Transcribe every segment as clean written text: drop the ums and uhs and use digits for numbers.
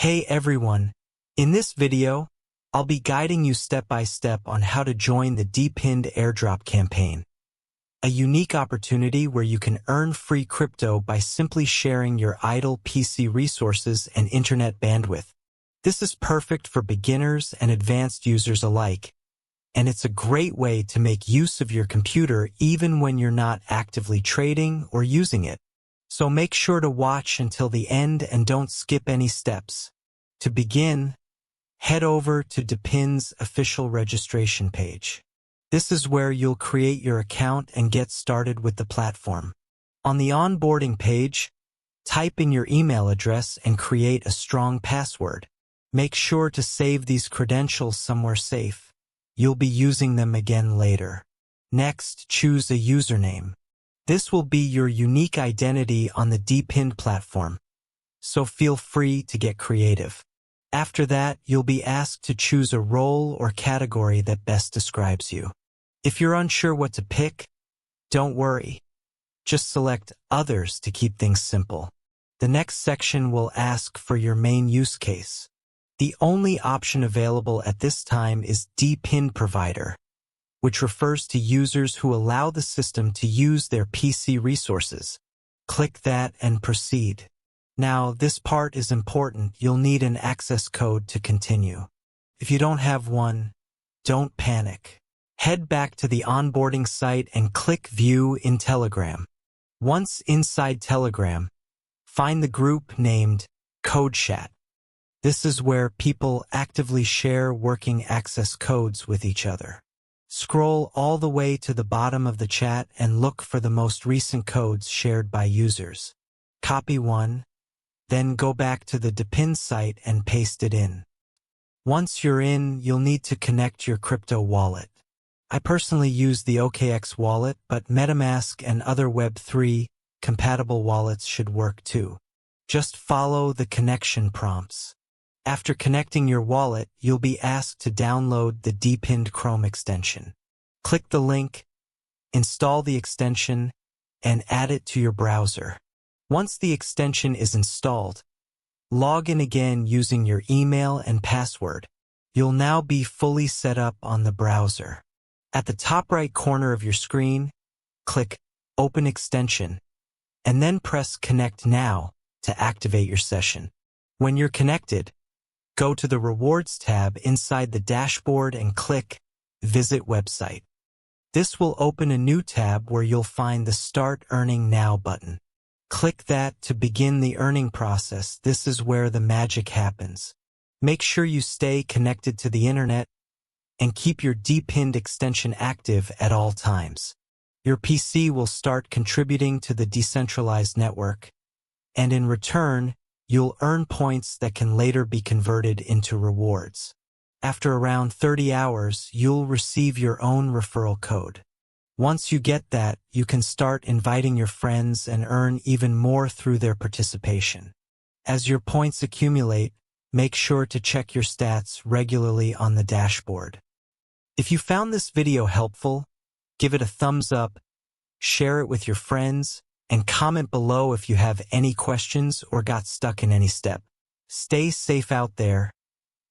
Hey everyone, in this video, I'll be guiding you step by step on how to join the DePINed airdrop campaign, a unique opportunity where you can earn free crypto by simply sharing your idle PC resources and internet bandwidth. This is perfect for beginners and advanced users alike, and it's a great way to make use of your computer even when you're not actively trading or using it. So make sure to watch until the end and don't skip any steps. To begin, head over to DePINed's official registration page. This is where you'll create your account and get started with the platform. On the onboarding page, type in your email address and create a strong password. Make sure to save these credentials somewhere safe. You'll be using them again later. Next, choose a username. This will be your unique identity on the DePINed platform, so feel free to get creative. After that, you'll be asked to choose a role or category that best describes you. If you're unsure what to pick, don't worry. Just select Others to keep things simple. The next section will ask for your main use case. The only option available at this time is DePINed Provider, which refers to users who allow the system to use their PC resources. Click that and proceed. Now, this part is important. You'll need an access code to continue. If you don't have one, don't panic. Head back to the onboarding site and click View in Telegram. Once inside Telegram, find the group named Code Chat. This is where people actively share working access codes with each other. Scroll all the way to the bottom of the chat and look for the most recent codes shared by users. Copy one, then go back to the DePINed site and paste it in. Once you're in, you'll need to connect your crypto wallet. I personally use the OKX wallet, but MetaMask and other Web3 compatible wallets should work too. Just follow the connection prompts. After connecting your wallet, you'll be asked to download the DePINed Chrome extension. Click the link, install the extension, and add it to your browser. Once the extension is installed, log in again using your email and password. You'll now be fully set up on the browser. At the top right corner of your screen, click Open Extension, and then press Connect Now to activate your session. When you're connected, go to the Rewards tab inside the dashboard and click Visit Website. This will open a new tab where you'll find the Start Earning Now button. Click that to begin the earning process. This is where the magic happens. Make sure you stay connected to the internet and keep your DePINed extension active at all times. Your PC will start contributing to the decentralized network, and in return, you'll earn points that can later be converted into rewards. After around 30 hours, you'll receive your own referral code. Once you get that, you can start inviting your friends and earn even more through their participation. As your points accumulate, make sure to check your stats regularly on the dashboard. If you found this video helpful, give it a thumbs up, share it with your friends, and comment below if you have any questions or got stuck in any step. Stay safe out there,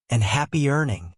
and happy earning!